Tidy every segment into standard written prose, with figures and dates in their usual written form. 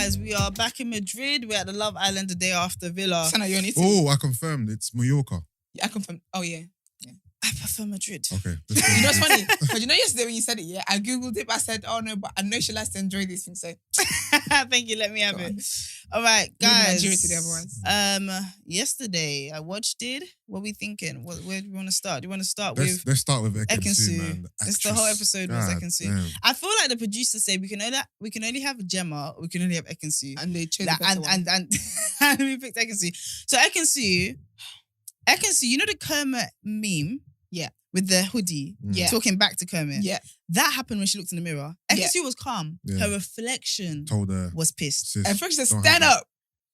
guys, we are back in Madrid. We're at the Love Island the day after Villa. Sana, you're on it. Oh, I confirmed. It's Mallorca. I confirmed. Oh, yeah. I prefer Madrid. Okay. You know what's funny? Because you know yesterday when you said it, yeah, I Googled it, but I said, oh no, but I know she likes to enjoy these things. So Thank you, let me have it. All right, guys. Nigeria today, otherwise. Yesterday I watched it. What are we thinking? Where do we want to start? Do you want to start with Let's start with Ekin-Su, Ekin-Su? man. It's the whole episode was Ekin-Su. Damn. I feel like the producers say we can only have Gemma, we can only have Ekin-Su. And they chose the better one. And we picked Ekin-Su. So Ekin-Su, you know the Kermit meme? Yeah. With the hoodie, Yeah. talking back to Kermit. Yeah. That happened when she looked in the mirror. Ekin-Su was calm. Yeah. Her reflection Told her. was pissed. Sis, And first, she said, don't stand have up.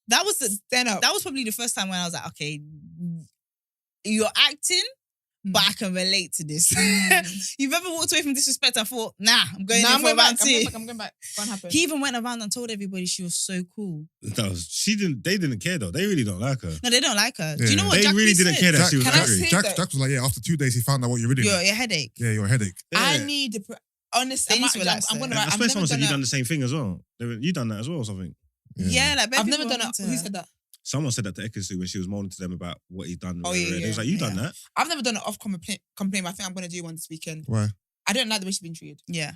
That was Stand up. That was probably the first time when I was like, okay, you're acting, but I can relate to this. You've ever walked away from disrespect and thought, nah, I'm going in for round two. I'm going back. What happened? He even went around and told everybody she was so cool. They didn't care though. They really don't like her. No, they don't like her. Do Yeah. you know what They Jack really Reese didn't said? care that Jack, she was Can I angry. say Jack, that- Jack was like, yeah, after 2 days, he found out what you're really Your headache. Yeah, your headache. I Yeah. need honestly. They need to relax I'm going there. to. I suppose someone said you done the same thing as well. You done that as well or something. Yeah, like I've never done it. Who said that? Someone said that to Ekin-Su when she was moaning to them about what he'd done. Oh, yeah, They was yeah. like, you done Yeah. that? I've never done an off complaint, but I think I'm going to do one this weekend. Why? I don't like the way she's been treated. Yeah.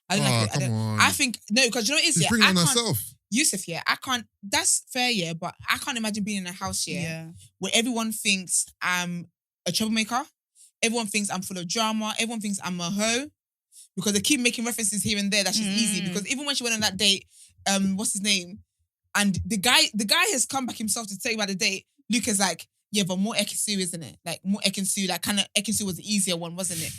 I don't like it. Come on. I think, no, because you know what it is, She's yeah? bringing I on can't, herself. Yusuf, yeah, I can't, that's fair, yeah, but I can't imagine being in a house, yeah, where everyone thinks I'm a troublemaker. Everyone thinks I'm full of drama. Everyone thinks I'm a hoe. Because they keep making references here and there that she's easy. Because even when she went on that date, what's his name? And the guy has come back himself to tell you about the date. Luke is like, yeah, but more Ekin-Su, isn't it? Like more Ekin-Su, like kind of Ekin-Su was the easier one, wasn't it?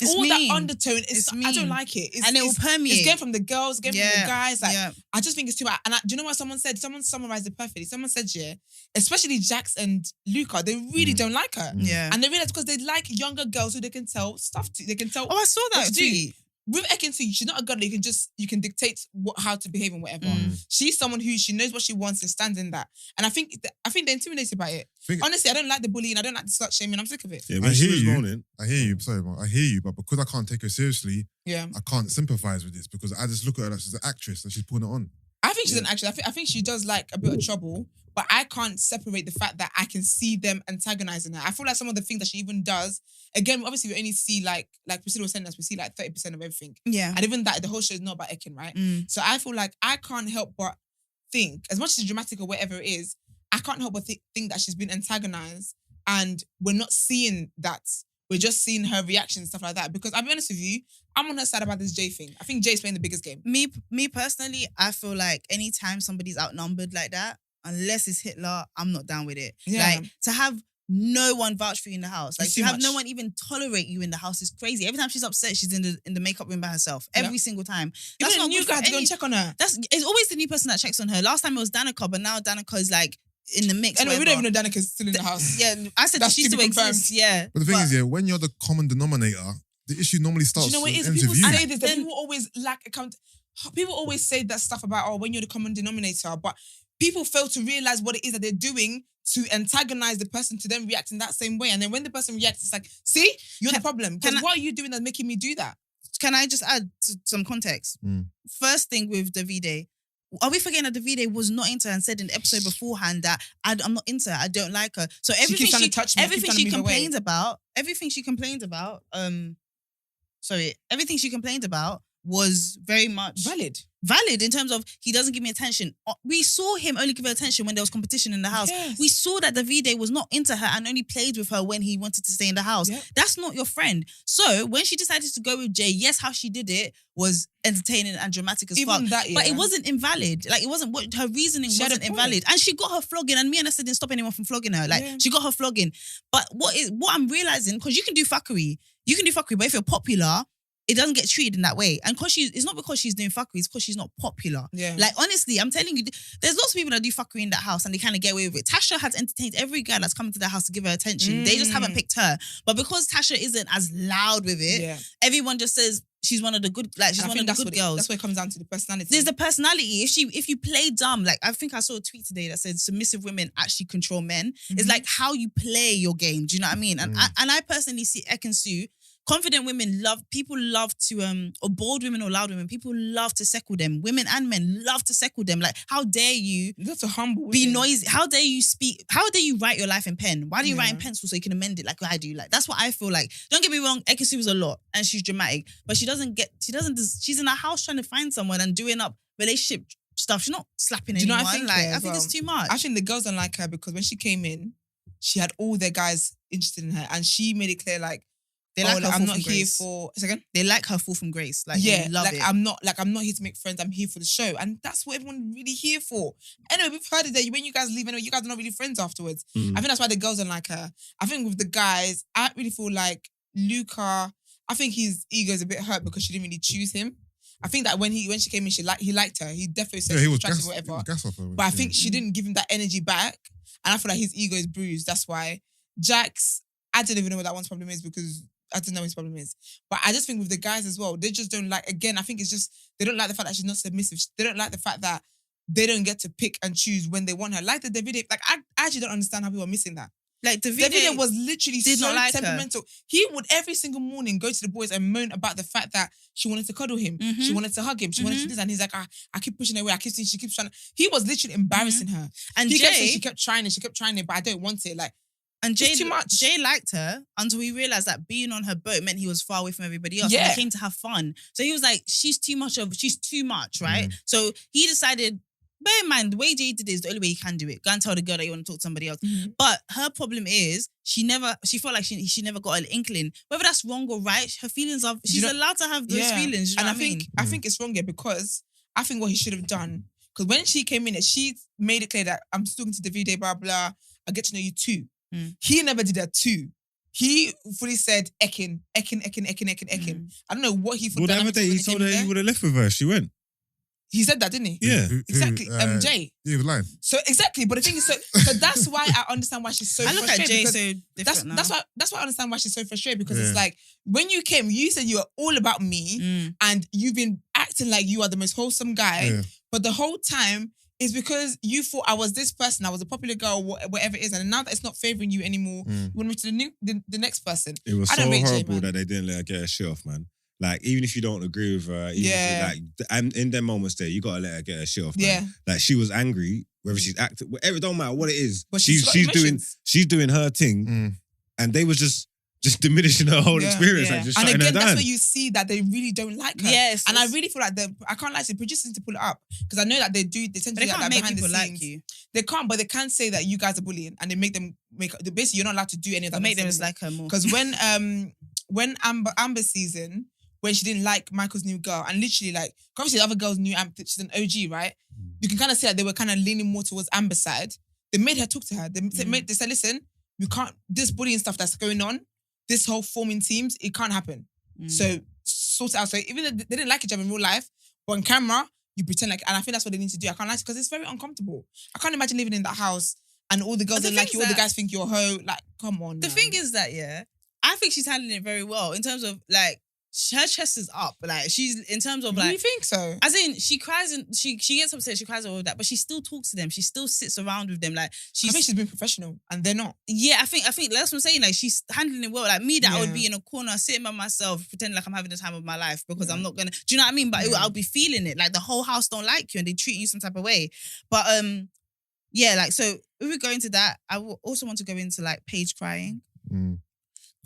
It's all mean. that undertone, It's I don't mean. like it. And it will permeate. It's getting from the girls, getting from the guys. Like, yeah. I just think it's too bad. And do you know what someone said? Someone summarized it perfectly. Someone said, yeah, especially Jax and Luca, they really don't like her. Yeah. And they realize because they like younger girls who they can tell stuff to. They can tell. Oh, I saw that what to do. tweet. With Ekin-Su, she's not a girl that you can dictate how to behave and whatever. She's someone who she knows what she wants and stands in that. And I think they're intimidated by it. Honestly, I don't like the bullying. I don't like the slut shaming. I'm sick of it. Yeah, I when she hear was you. moaning. I hear you. Sorry, man. I hear you. But because I can't take her seriously, Yeah, I can't sympathize with this because I just look at her like she's an actress and she's putting it on. I think she's an actress. I think she does like a bit of trouble, but I can't separate the fact that I can see them antagonizing her. I feel like some of the things that she even does, again, obviously we only see like Priscilla was saying us, we see like 30% of everything. Yeah. And even that, the whole show is not about Ekin, right? So I feel like I can't help but think, as much as it's dramatic or whatever it is, I can't help but think that she's been antagonized and we're not seeing that. We're just seeing her reaction and stuff like that. Because I'll be honest with you, I'm on her side about this Jay thing. I think Jay's playing the biggest game. Me personally, I feel like anytime somebody's outnumbered like that, unless it's Hitler, I'm not down with it. Yeah. Like to have no one vouch for you in the house, like It's to too have much. no one even tolerate you in the house is crazy. Every time she's upset, she's in the makeup room by herself. Every single time. That's That's not not new good guy for to go and any- check on her. It's always the new person that checks on her. Last time it was Danica, but now Danica's like in the mix. Anyway, we don't whatever. even know Danica's still in the house. Yeah, I said That's she to still be confirmed. exists. Yeah, But the thing is, yeah, when you're the common denominator, the issue normally Do starts you know what it is? ends People with you. say this, that Then- people always lack account. People always say that stuff about, oh, when you're the common denominator, but people fail to realize what it is that they're doing to antagonize the person to then react in that same way. And then when the person reacts, it's like, see, you're the problem. Because what are you doing that's making me do that? Can I just add some context? First thing with Davide, are we forgetting that Davide was not into her and said in the episode beforehand that I'm not into her, I don't like her. So everything keeps trying to touch me, I keep everything trying to she move away. complains about, everything she complained about was very much valid in terms of he doesn't give me attention. We saw him only give her attention when there was competition in the house. Yes. We saw that Davide was not into her and only played with her when he wanted to stay in the house. Yep. That's not your friend. So when she decided to go with Jay, yes, how she did it was entertaining and dramatic as Even fuck. that, But yeah. it wasn't invalid. Like it wasn't what her reasoning She had a wasn't point. invalid. And she got her flogging. And me and Esther didn't stop anyone from flogging her. Like Yeah. she got her flogging. But what I'm realizing, because you can do fuckery, but if you're popular, it doesn't get treated in that way. And it's not because she's doing fuckery, it's because she's not popular. Yeah. Like, honestly, I'm telling you, there's lots of people that do fuckery in that house and they kind of get away with it. Tasha has entertained every girl that's come into the house to give her attention. They just haven't picked her. But because Tasha isn't as loud with it, everyone just says she's one of the good, like, she's I one think of the good girls. That's what it comes down to, the personality. There's the personality. If you play dumb, like I think I saw a tweet today that said submissive women actually control men. It's like how you play your game. Do you know what I mean? And I personally see Ekin-Su confident women people love to, or bold women or loud women, people love to second them. Women and men love to second them. Like, how dare you That's a humble be noisy? How dare you speak? How dare you write your life in pen? Why do you write in pencil so you can amend it like I do? Like, that's what I feel like. Don't get me wrong, Ekisu is a lot and she's dramatic, but she's in a house trying to find someone and doing up relationship stuff. She's not slapping anyone. I think it's too much. I think the girls don't like her because when she came in, she had all their guys interested in her, and she made it clear like they like her. I'm not here for. Second, they like her fall from grace. Like, they love it. I'm not here to make friends. I'm here for the show, and that's what everyone really here for. Anyway, we've heard it that when you guys leave, anyway, you guys are not really friends afterwards. I think that's why the girls don't like her. I think with the guys, I really feel like Luca. I think his ego is a bit hurt because she didn't really choose him. I think that when she came in, he liked her. He definitely said she was attractive, whatever. But I think she didn't give him that energy back. And I feel like his ego is bruised. That's why. Jax, I don't even know what that one's problem is because I don't know what his problem is. But I just think with the guys as well, they just don't like, again, I think it's just, they don't like the fact that she's not submissive. They don't like the fact that they don't get to pick and choose when they want her. Like the Davide, like I actually don't understand how people are missing that. Like Davide was literally so temperamental. He would every single morning go to the boys and moan about the fact that she wanted to cuddle him. She wanted to hug him. She wanted to do this. And he's like, I keep pushing her away. I keep saying she keeps trying. He was literally embarrassing her. And he kept saying she kept trying it, but I don't want it. Like, and Jay, too much. Jay liked her until he realized that being on her boat meant he was far away from everybody else. And he came to have fun. So he was like, she's too much, right? So he decided, bear in mind, the way Jay did it is the only way he can do it. Go and tell the girl that you want to talk to somebody else. But her problem is she felt like she never got an inkling. Whether that's wrong or right, her feelings are, she's allowed to have those feelings. You know what I think it's wrong here because I think what he should have done, because when she came in, she made it clear that I'm talking to Davide, blah, blah, I get to know you too. He never did that too. He fully said, Ekin. I don't know what he thought. Well, the other day he told her he would have left with her. She went. He said that, didn't he? Yeah. Exactly. Jay. Yeah, he was lying. So exactly, but the thing is, so that's why I understand why she's so frustrated. I look at Jay so different now. That's why I understand why she's so frustrated, because it's like, when you came, you said you were all about me and you've been acting like you are the most wholesome guy, but the whole time is because you thought I was this person, I was a popular girl, whatever it is, and now that it's not favouring you anymore, you want me to the next person. It was so horrible that they didn't let her get her shit off, man. Like, even if you don't agree with her, and in them moments there, you gotta let her get her shit off, man. Yeah. Like, she was angry, whether she's acting, whatever, it don't matter what it is. But she's doing her thing, and they was just diminishing her whole experience, like just and shutting again, her down. that's where you see that they really don't like her. Yes, and I really feel like I can't lie to the producers need to pull it up, because I know that they tend to do that behind the scenes. Like you. They can't, but they can say that you guys are bullying, and they make them basically you're not allowed to do any of that. Make them like her more. Because when Amber season, when she didn't like Michael's new girl, and literally like obviously the other girls knew she's an OG, right? You can kind of see that they were kind of leaning more towards Amber's side. They made her talk to her. They said, listen, you can't, this bullying stuff that's going on, this whole forming teams, it can't happen. So sort it out. So even though they didn't like each other in real life, but on camera, you pretend like, and I think that's what they need to do. I can't lie, because it's very uncomfortable. I can't imagine living in that house and all the girls don't like you, all the guys think you're a hoe. Like, come on. The thing is that, I think she's handling it very well in terms of like, her chest is up. Like, she's in terms of like. Do you think so? As in, she cries and she gets upset. She cries and all of that, but she still talks to them. She still sits around with them. Like, I think she's been professional, and they're not. Yeah, I think that's what I'm saying. Like, she's handling it well. Like me, I would be in a corner sitting by myself, pretending like I'm having the time of my life because I'm not gonna. Do you know what I mean? But I'll be feeling it. Like, the whole house don't like you and they treat you some type of way. But like, so if we go into that, I will also want to go into like Paige crying.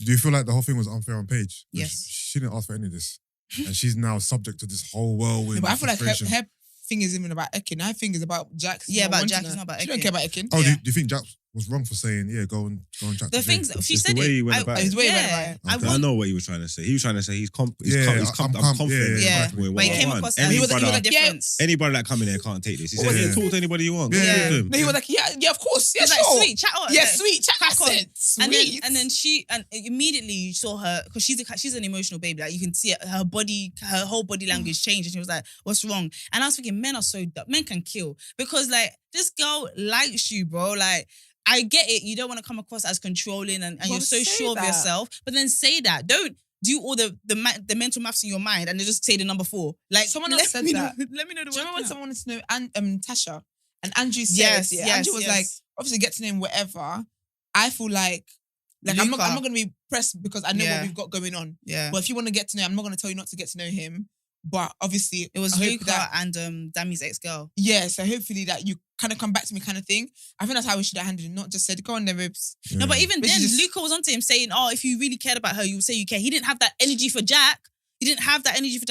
Do you feel like the whole thing was unfair on Paige? Yes. She didn't ask for any of this. And she's now subject to this whole whirlwind. But I feel like her thing isn't even about Ekin. Her thing is about Jax. Yeah, about Jax. It's not about Ekin. She don't care about Ekin. Oh, do you think Jax was wrong for saying, go and chat the to things Jay? she said the way he went about it. His way he went about it. I know what he was trying to say. He was trying to say I'm confident. But he came across as he was a difference. Anybody that come in there can't take this. He said, talk to anybody you want. No, he was like, yeah, of course. Yeah, like, sweet, chat on. Yeah, sweet, chat on. Sweet. And then she, and immediately you saw her, because she's an emotional baby. Like, you can see her whole body language changed, and she was like, what's wrong? And I was thinking, men are so dumb. Men can kill. Because like, this girl likes you, bro. Like, I get it. You don't want to come across as controlling and you're so sure of yourself. But then say that. Don't do all the mental maths in your mind and just say the number 4. Like, someone else said that. Let me know the Do you remember when someone wanted to know Tasha? And Andrew said, Andrew was like, obviously get to know him whatever. I feel like Like, Luca. I'm not going to be pressed because I know what we've got going on. Yeah. But if you want to get to know, I'm not going to tell you not to get to know him. But obviously, It was I hope Luca that, and Dami's ex-girl. yeah, so hopefully that you kind of come back to me kind of thing. I think that's how we should have handled it. Not just said, go on then, babes. No, but even But then, she just- Luca was onto him saying, oh, if you really cared about her, you would say you care. He didn't have that energy for Jack.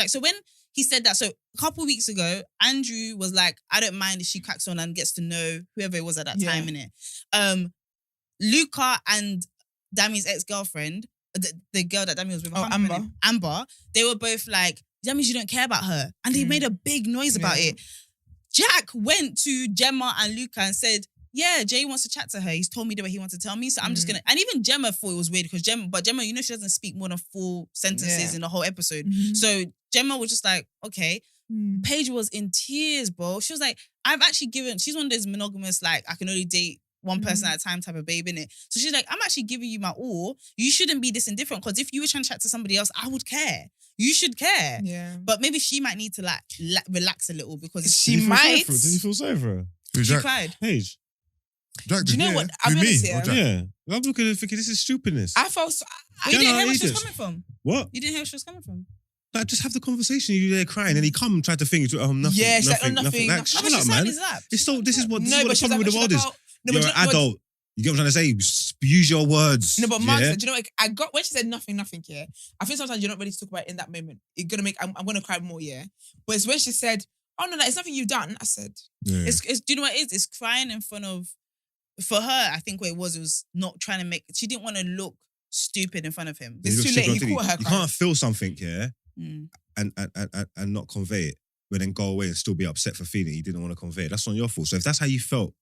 So when he said that, so a couple of weeks ago, Andrew was like, I don't mind if she cracks on and gets to know whoever it was at that time, innit? Luca and Dami's ex-girlfriend, the girl that Dami was with, Amber, they were both like, that means you don't care about her. And they made a big noise about it. Jack went to Gemma and Luca and said, yeah, Jay wants to chat to her. He's told me the way he wants to tell me. So I'm just going to... And even Gemma thought it was weird because Gemma, you know, she doesn't speak more than 4 sentences in the whole episode. So Gemma was just like, okay. Paige was in tears, bro. She was like, she's one of those monogamous, like, I can only date one person at a time type of babe, innit? So she's like, I'm actually giving you my all. You shouldn't be this indifferent because if you were trying to chat to somebody else, I would care. You should care. Yeah. But maybe she might need to like relax a little because she might. Did you feel sorry for her? She cried. Paige. Jack, Do you know what? I'm I'm honest here. Yeah. I'm looking at it thinking, this is stupidness. I felt so... You didn't hear where she was Egypt. coming from? What? You didn't hear where she was coming from? Like, just have the conversation. You're there crying, and he tried to think to nothing. Yeah, she's like, nothing. Like, shut But up, she sat man. in his lap. This is what No, but the she's problem like, with the world is. You're an adult. You get what I'm trying to say? Use your words. No, but Mark, yeah? do you know what? I got when she said nothing, yeah. I think sometimes you're not ready to talk about it in that moment. It's gonna make I'm gonna cry more, yeah. But it's when she said, "Oh no, it's nothing you've done." I said, Yeah. It's do you know what it is? It's crying in front of. For her, I think what it was not trying to make. She didn't want to look stupid in front of him. It's too late. You caught her. You can't feel something, yeah, Mm. and not convey it, but then go away and still be upset for feeling you didn't want to convey it. That's not your fault. So if that's how you felt,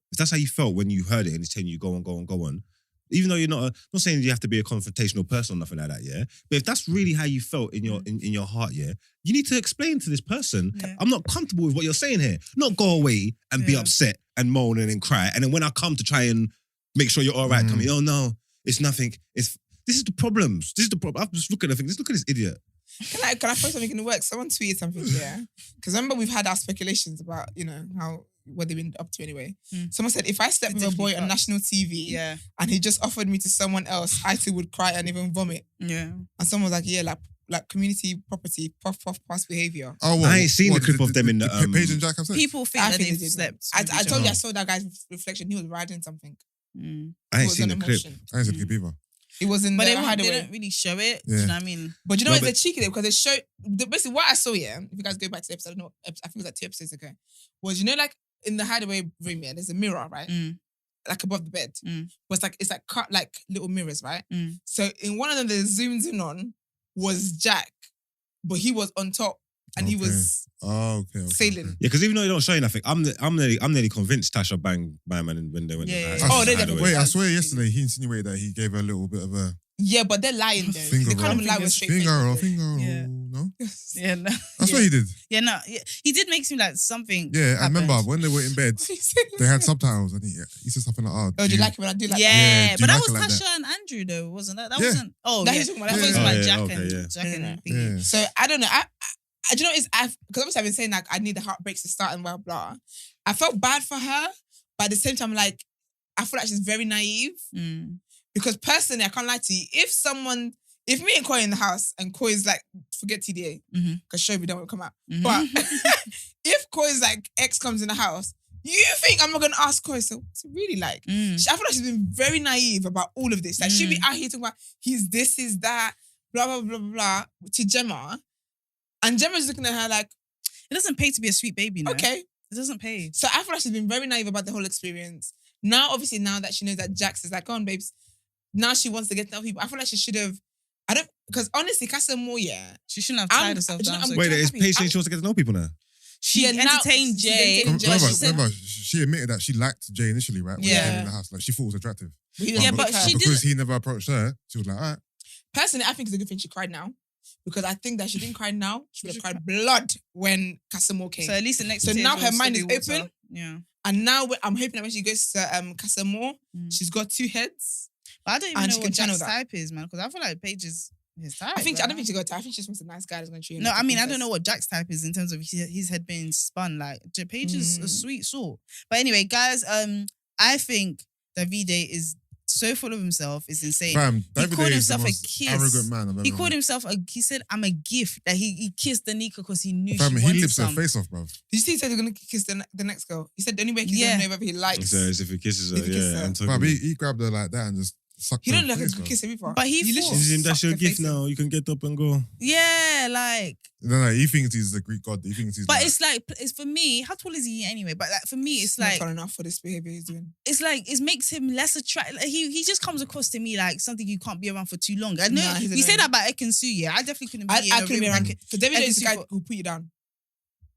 when you heard it and it's telling you go on, even though you're not saying you have to be a confrontational person or nothing like that, yeah. But if that's really how you felt in your in your heart, yeah, you need to explain to this person, I'm not comfortable with what you're saying here. Not go away and be upset and moan and cry. And then when I come to try and make sure you're all right, come in, oh no, it's nothing. This is the problems. This is the problem. I'm just looking at things. Look at this idiot. Can I post something in the work? Someone tweeted something, yeah. Because remember we've had our speculations about, what they've been up to anyway. Someone said, if I slept with a boy on national TV and he just offered me to someone else, I too would cry and even vomit. Yeah. And someone was like, like community property, puff, past behavior. Oh, I ain't seen the clip of them in the Paige and Jack have sex? People think that they've slept. I told you I saw that guy's reflection. He was riding something. I ain't seen the clip. I ain't seen the clip either. It was in But the they hideaway. don't really show it. Yeah. Do you know what I mean? But you know it's cheeky there because they showed basically what I saw, yeah. If you guys go back to the episode, I think it was like 2 episodes ago. Was like in the hideaway room, yeah, there's a mirror, right? Like above the bed. But it's like cut like little mirrors, right? So in one of them, they zoomed in on was Jack, but he was on top and he was sailing. Yeah, because even though you don't show you nothing, I'm nearly convinced Tasha banged my man when they went. I swear yesterday he insinuated that he gave her a little bit of a. Yeah, but they're lying though. They can't even lie with straight face. Finger, no? Yeah, no. I swear he did. Yeah, no. Yeah. He did make seem like something. Yeah, I remember when they were in bed, they had subtitles and he said something like, do you like it when I do like that? Yeah, but that like was it like Tasha and Andrew though, wasn't that? That Yeah. wasn't. Oh, That yeah. he's talking about- I thought it was about Jack and thingy. So I don't know. I do you know it's because obviously I've been saying like I need the heartbreaks to start and blah blah. I felt bad for her, but at the same time, like I feel like she's very naive. Because personally, I can't lie to you. If me and Koi in the house and Koi's like, forget TDA, because Shobi don't want to come out. But if Koi's like ex comes in the house, you think I'm not going to ask Koi, so what's it really like? I feel like she's been very naive about all of this. Like she'll be out here talking about he's this, he's that, blah, blah, blah, blah, blah, to Gemma. And Gemma's looking at her like, it doesn't pay to be a sweet baby, no? Okay. It doesn't pay. So I feel like she's been very naive about the whole experience. Now, obviously, now that she knows that Jax is like, go on, babes. Now she wants to get to know people. I feel like she should have, because honestly, Casamoya, she shouldn't have tied herself down. Wait, it's patient. She wants to get to know people now. She entertained Jay. Remember, she admitted that she liked Jay initially, right? When she came in the house. Like, she thought it was attractive. But she didn't. Because he never approached her, she was like, all right. Personally, I think it's a good thing she cried now. Because I think that she didn't cry now. She would have cried blood when Casamoya came. So at least the next. So now her mind is water. open. Yeah. And now I'm hoping that when she goes to Casamoya, she's got 2 heads. But I don't even know what Jack's type is, man. Because I feel like Paige is his type. I don't think she got type. I think she just wants a nice guy that's going to treat her. No, I mean, I don't know what Jack's type is in terms of his head being spun. Like, Paige is a sweet sort. But anyway, guys, I think Davide is so full of himself. It's insane. Fam, He David called Day is the himself a most kiss. arrogant man I've ever He called met. himself he said, I'm a gift. That he kissed Danica because he knew Fam, she he wanted lips her some. face off, bruv. Did you see he said he's gonna kiss the next girl? He said the only way he's gonna know whether he likes. So as if he kisses her, If he kisses yeah. her. I'm talking Fam, about- he grabbed her like that and just sucked He her don't look like face, a good bruv. kisser either. But he literally thought- This is him, that's sucked your her gift face in. now. You can get up and go. Yeah, like. No, he thinks he's the Greek god. He thinks he's But like, it's like, it's for me, how tall is he anyway? But like, for me, it's Not like, tall enough for this behavior he's doing. it's like, it makes him less attractive. He just comes across to me like something you can't be around for too long. I know, Nah, he's we say annoying. that about Ekansu, yeah. I definitely couldn't be I in a couldn't room be around with because David is the Ekansu guy for- who'll put you down.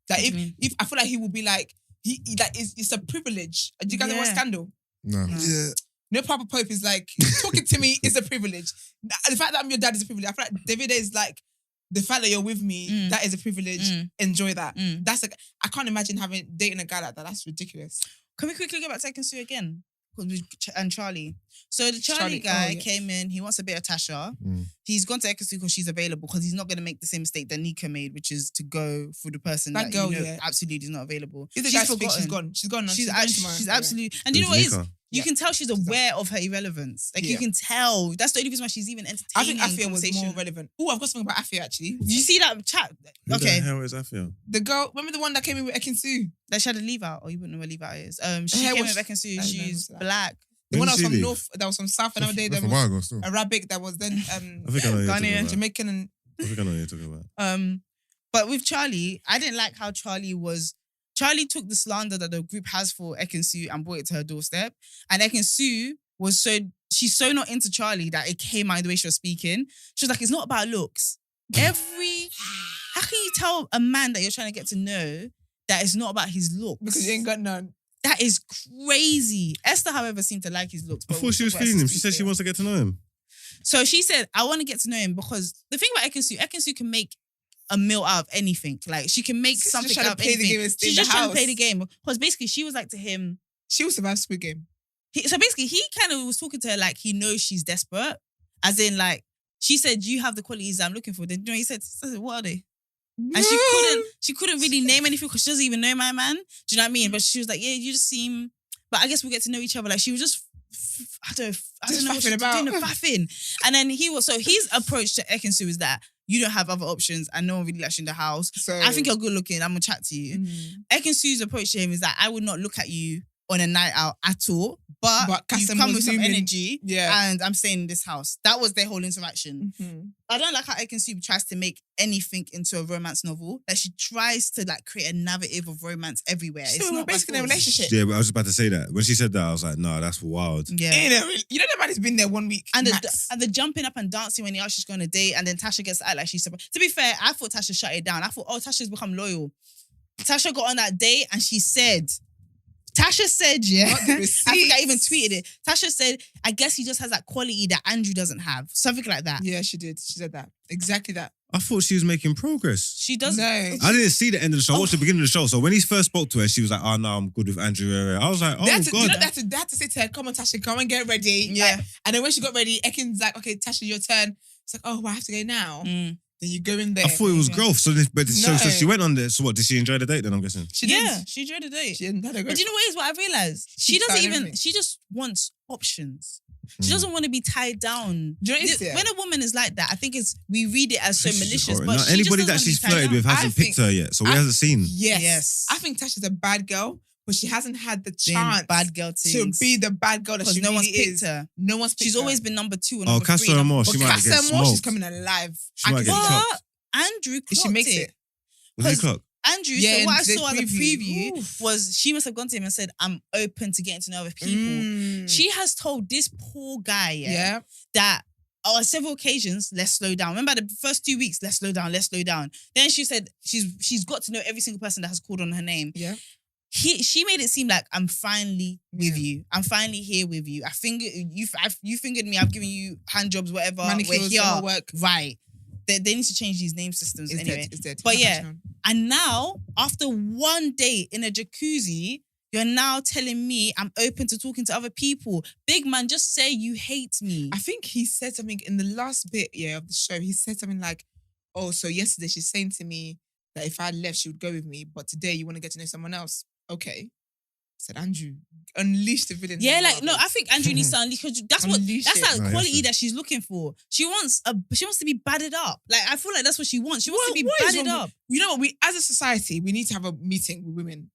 Like What do you if I feel like he will be like he like it's a privilege. Do you guys know what Yeah. Scandal? no. Yeah. No, Papa Pope is like talking to me is a privilege. The fact that I'm your dad is a privilege. I feel like David is like the fact that you're with me. That is a privilege. Enjoy that. That's like I can't imagine dating a guy like that. That's ridiculous. Can we quickly go back to Ekansu again? And Charlie. So the Charlie guy came in. He wants a bit of Tasha. He's gone to Ekansu because she's available because he's not going to make the same mistake that Nika made, which is to go for the person That that girl, you know yeah. absolutely is not available. If the She's guy speaks, she's forgotten. gone. She's gone. She's going tomorrow. she's Yeah. absolutely. And you know what it is? Nika. You can tell she's aware of her irrelevance. Like you Yeah. can tell. That's the only reason why she's even entertaining. I think Afia was conversation. more relevant. Oh, I've got something about Afia actually. Did you see that chat? Who Okay, the hell is Afia? The girl, remember the one that came in with Ekinsu? that she had a leave out, or you wouldn't know what leave out is. She hair came was- with Ekansu. I don't know She's what's that. black. The When one that did was she from leave? North, that was from South another day. That's That a while was ago still. Arabic. That was then I think I know what you're talking Ghanaian, about. Jamaican and I think I know what you're talking about. But with Charlie, I didn't like how Charlie took the slander that the group has for Ekansu and brought it to her doorstep. And Ekansu she's so not into Charlie that it came out the way she was speaking. She was like, it's not about looks. How can you tell a man that you're trying to get to know that it's not about his looks? because you ain't got none. That is crazy. Esther, however, seemed to like his looks. I but thought she was we'll talk about feeling him. Esther's She said she later. wants to get to know him. So she said, I want to get to know him because the thing about Ekansu can make a meal out of anything. Like she can make She's just something trying to out of play the anything. game and stay She's in just the trying to play house. the game. Because basically she was like to him, She will survive Squid Game. so basically he kind of was talking to her like he knows she's desperate. As in like, she said, you have the qualities I'm looking for. Then you know, he said, what are they? And she couldn't really name anything because she doesn't even know my man. Do you know what I mean? But she was like, yeah, you just seem, but I guess we'll get to know each other. Like she was just, I don't know what she was faffing doing, about. faffing. And then his approach to Ekansu is that you don't have other options and no one really lets you in the house. So I think you're good looking. I'm gonna chat to you. Ekansu's approach to him is that I would not look at you on a night out at all, but you Cassim come was with some zooming. energy Yeah. and I'm staying in this house. That was their whole interaction. I don't like how Ekansu tries to make anything into a romance novel. Like she tries to like create a narrative of romance everywhere. So It's we're not by basically in a force. relationship. Yeah, but I was about to say that. When she said that, I was like, nah, that's wild. Yeah. You know the man has been there 1 week. And max. the jumping up and dancing when he asks she's going on a date, and then Tasha gets to act like she's supposed. To be fair, I thought Tasha shut it down. I thought, oh, Tasha's become loyal. Tasha got on that date and she said, yeah. Got the I think I even receipts. tweeted it. Tasha said, I guess he just has that quality that Andrew doesn't have. Something like that. Yeah, she did. She said that. Exactly that. I thought she was making progress. She doesn't. No. I didn't see the end of the show. I watched the beginning of the show. So when he first spoke to her, she was like, oh, no, I'm good with Andrew. I was like, oh, They had to, God. you know, they had to say to her, come on, Tasha, come and get ready. Yeah. Like, and then when she got ready, Ekin's like, okay, Tasha, your turn. It's like, oh, well, I have to go now. Then you go in there. I thought it was growth. So No. she went on there. So what, did she enjoy the date then, I'm guessing? She did. Yeah, she enjoyed the date. She had a But great. do you know what is what I realized? She Keeps doesn't trying even, everything. she just wants options. She doesn't want to be tied down. Do you know what it is, yeah? When a woman is like that, I think we read it as so She's malicious. horrible. But No, she anybody just that doesn't she's want to be tied flirted with down. hasn't I picked her yet. So we hasn't seen. Yes. Yes. I think Tasha's a bad girl, but she hasn't had the Doing chance bad girl to things. be the bad girl that Because she no really one's picked is. her. No one's picked She's her. always been number 2 or Oh, number 3. Casa Amor, But she might get Casa Amor, she's smoked. coming alive. She might get But chopped. Andrew she clocked makes it. it. Was he 'Cause clock? Andrew, Yeah, so what I in the saw as a preview. preview was she must have gone to him and said, I'm open to getting to know other people. She has told this poor guy Yeah. that on several occasions, let's slow down. Remember the first 2 weeks, let's slow down. Then she said she's got to know every single person that has called on her name. Yeah. She made it seem like I'm finally with Yeah. you. I'm finally here with you. You fingered me. I've given you hand jobs, whatever. Manicures, We're here. summer work. Right. They need to change these name systems It's anyway. dead. It's dead. But Not yeah. catching on. And now, after one day in a jacuzzi, you're now telling me I'm open to talking to other people. Big man, just say you hate me. I think he said something in the last bit, of the show. He said something like, oh, so yesterday she's saying to me that if I left, she would go with me, but today you want to get to know someone else. Okay. said, Andrew, unleash the villain. Yeah, like no, I think Andrew needs to unleash because that's Unleash that No, quality yes, that she's looking for. She wants to be badded up. Like I feel like that's what she wants. She wants to be What is badded wrong up. You know what? We as a society, we need to have a meeting with women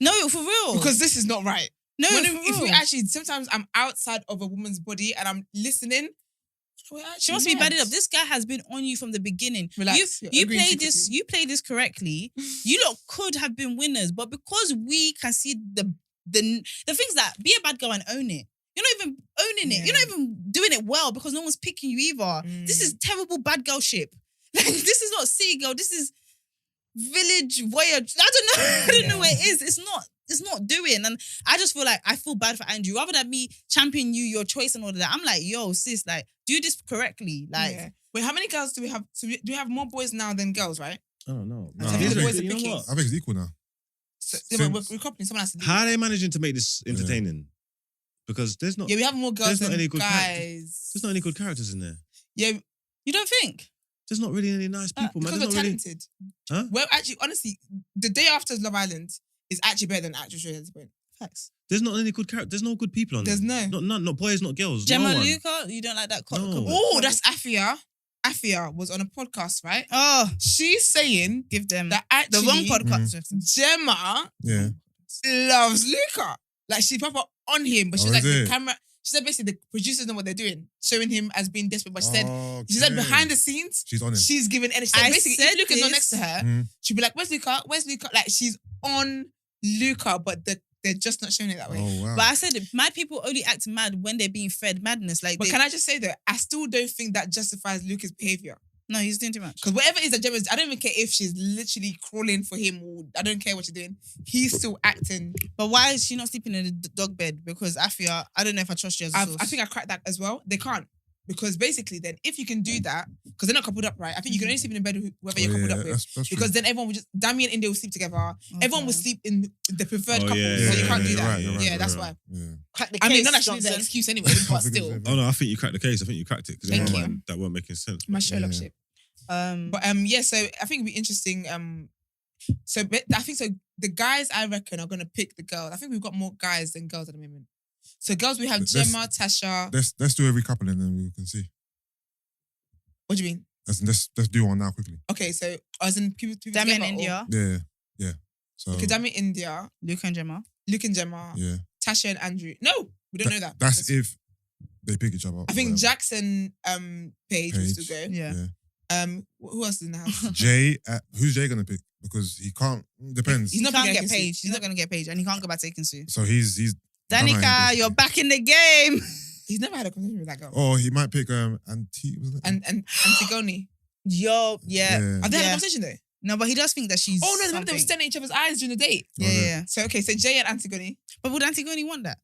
No, for real. because this is not right. no, When for if we real. actually, sometimes I'm outside of a woman's body and I'm listening. She wants to be badded up. This guy has been on you from the beginning. Relax. You You're agreeing played too this. quickly. You played this correctly. You lot could have been winners, but because we can see the things that be a bad girl and own it. You're not even owning it. Yeah. You're not even doing it well because no one's picking you either. This is terrible bad girl ship. Like this is not city girl. This is village voyage. I don't know. I don't know what it is. It's not doing. And I just feel like I feel bad for Andrew. Rather than me championing you, your choice and all of that, I'm like, yo, sis, like, do this correctly. Like, Yeah. Wait, how many girls do we have? So do we have more boys now than girls, right? I don't know. No, So I these are the think- boys are you know picky. what? I think it's equal now. So, Since- we're coupling. Someone has to do How it. are they managing to make this entertaining? Because there's not Yeah, we have more girls There's not than any good guys. there's not any good characters in there. Yeah, you don't think? There's not really any nice people, man. because There's we're not really. talented. Huh? Well, actually, honestly, the day after Love Island is actually better than actual show at this point. Facts. There's not any good characters. There's no good people on There's there. no. Not boys, not girls. Gemma no one. Luca, you don't like that? No. Oh, that's Afia. Afia was on a podcast, right? Oh, She's saying give them that the actually wrong podcast. Gemma Yeah. loves Luca. Like she's proper on him, but she's Oh, like is the it? camera. She said basically the producers know what they're doing, showing him as being desperate. But she said Okay. behind the scenes, She's on him. she's giving energy. So I basically, said if Luca's not this. next to her, Mhm. she'd be like, "Where's Luca? Where's Luca?" Like she's on Luca, but they're just not showing it that way. Oh wow. But I said it, mad people only act mad when they're being fed madness. Like, But can I just say that I still don't think that justifies Luca's behavior. no, he's doing too much. Because whatever it is that Gemma's, I don't even care if she's literally crawling for him or I don't care what she's doing. He's still acting. But why is she not sleeping in the dog bed? Because Afia, I don't know if I trust you as a source. I think I cracked that as well. They can't. Because basically then, if you can do that, because they're not coupled up, right? I think you can only sleep in bed with whoever you're coupled up with. That's Because true. then everyone would just, Dami and India will sleep together. Everyone will Okay. sleep in the preferred Oh, couple. yeah, so you yeah, can't do yeah, that. You're right, yeah, you're that's right. why. Yeah. Crack the I mean, case, not actually the Johnson. excuse anyway, but still. Oh no, I think you cracked the case. I think you cracked it because Thank you. that weren't making sense. My Sherlock Yeah. shit. But Yeah, so I think it'd be interesting. I think so. The guys I reckon are gonna pick the girls. I think we've got more guys than girls at the moment. So girls, we have Let's- Gemma, Tasha. Let's do every couple and then we can see. What do you mean? Let's do one now quickly. Okay, so as in people Dami and together, or- India, Yeah. So Okay, Dami, India, Luca and Gemma. Luke and Gemma, yeah. Tasha and Andrew. No, we don't know that. That's if they pick each other up. I think whatever. Jackson, Paige will still go. Yeah. Who else is in the house? Jay, who's Jay gonna pick? Because he can't. Depends. He's He not can't picking get Ekin Su. Paige. He's not going to get Paige. And he can't go back to Ekin So he's. Danica, you're back in the game. He's never had a conversation with that girl. Or he might pick Auntie. Was it? And Antigone. Yo, yeah. Have they had a Yeah. conversation though? No, but he does think that she's. Oh no, they were something. staring at each other's eyes during the date. Yeah, yeah, yeah. So okay, so Jay and Antigone, But would Antigone want that?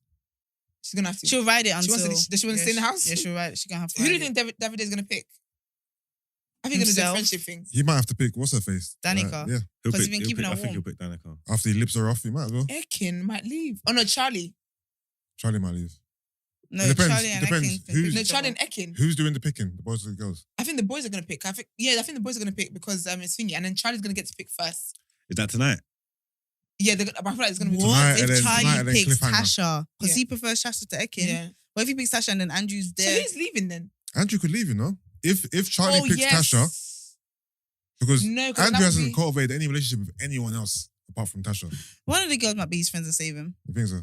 she's gonna have to. She'll ride it She until. wants to- does she want to stay in the house? Yeah, she'll ride it. She can have to Who do you ride think David is gonna pick? I think he's gonna do a Himself. friendship thing. He might have to pick. What's her face? Danica. Yeah. He'll 'Cause he's pick- been he'll keeping pick- her I think warm. he'll pick Danica. After he lips her off, he might as well. Ekin might leave. Oh no, Charlie. Charlie might leave. No, It depends. Charlie and It depends. Ekin can Who's- pick No, each Charlie other. and Ekin. Who's doing the picking? The boys or the girls? I think the boys are gonna pick. I think the boys are gonna pick because it's thingy, and then Charlie's gonna get to pick first. Is that tonight? Yeah, I feel like it's gonna be What Tonight and if then- Charlie tonight and then picks cliffhanger. Tasha? Because Yeah. he prefers Tasha to Ekin. Yeah. What if he picks Tasha and then Andrew's So there? he's leaving then. Andrew could leave, you know. If Charlie Oh picks yes. Tasha, because No, 'cause Andrew that would hasn't be- cultivated any relationship with anyone else apart from Tasha. One of the girls might be his friends and save him. You think so?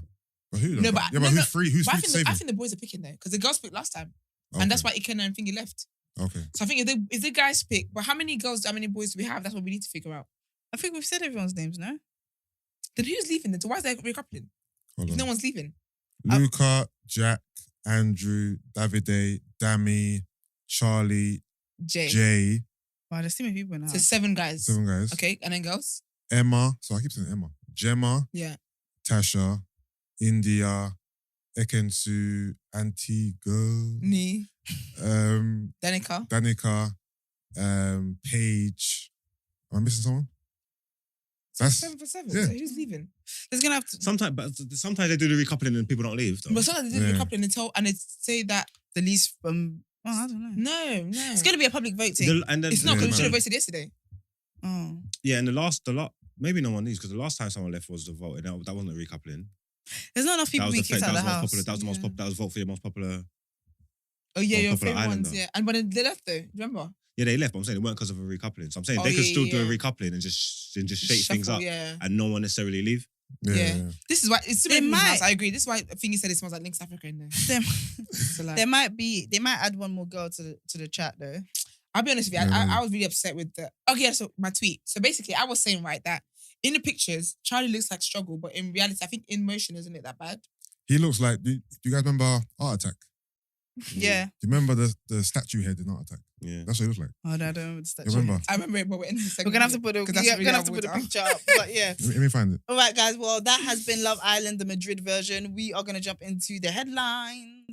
But who? No, though? but- yeah, no, but no. who's free? Who's But free to save I him? think the boys are picking though, because the girls picked last time, Okay. and that's why Iken and Thingy left. Okay. So I think if the guys pick, but how many girls, how many boys do we have? That's what we need to figure out. I think we've said everyone's names, no? Then who's leaving then? So why is there recoupling? Hold If on. no one's leaving. Luca, Jack, Andrew, Davide, Dami, Charlie, Jay. Jay, Wow, there's too many people now. So 7 guys. 7 guys. Okay, and then girls? Emma. So I keep saying Emma. Gemma, Yeah. Tasha, India, Ekensu, Antigone, Me. Danica, Danica. Paige. Am I missing someone? That's 7 for 7. yeah. So who's leaving? There's gonna have to Sometimes they do the recoupling and people don't leave. Though. But sometimes they do Yeah. recoupling and they say that the least from. Oh, I don't know. no. It's gonna be a public voting. And then, It's not Yeah, because we man. should have voted yesterday. Oh, Yeah, and the lot, maybe no one leaves because the last time someone left was the vote, and that wasn't a recoupling. There's not enough people being kicked out of the house. That was the most popular. That was vote for your most popular. Oh yeah, your popular favorite ones. islander. Yeah, and but they left though. Remember? Yeah, they left. But I'm saying it weren't because of a recoupling. So I'm saying they could still do a recoupling and just shake things up, and no one necessarily leave. Yeah. This is why it's still in house. I agree. This is why I think you said it smells like Lynx Africa in there. They might add one more girl to the chat though. I'll be honest with you. I was really upset with the. Okay, yeah, so my tweet. So basically, I was saying that in the pictures, Charlie looks like struggle, but in reality, I think in motion isn't it that bad? He looks like. Do you guys remember Art Attack? Yeah. Do you remember the statue head in Art Attack? Yeah. That's what he looks like. Oh, no, I don't remember the statue. Remember? I remember it, but we're in the second. We're gonna have to put a picture up. But yeah. Let me find it. All right, guys. Well, that has been Love Island, the Madrid version. We are gonna jump into the headlines.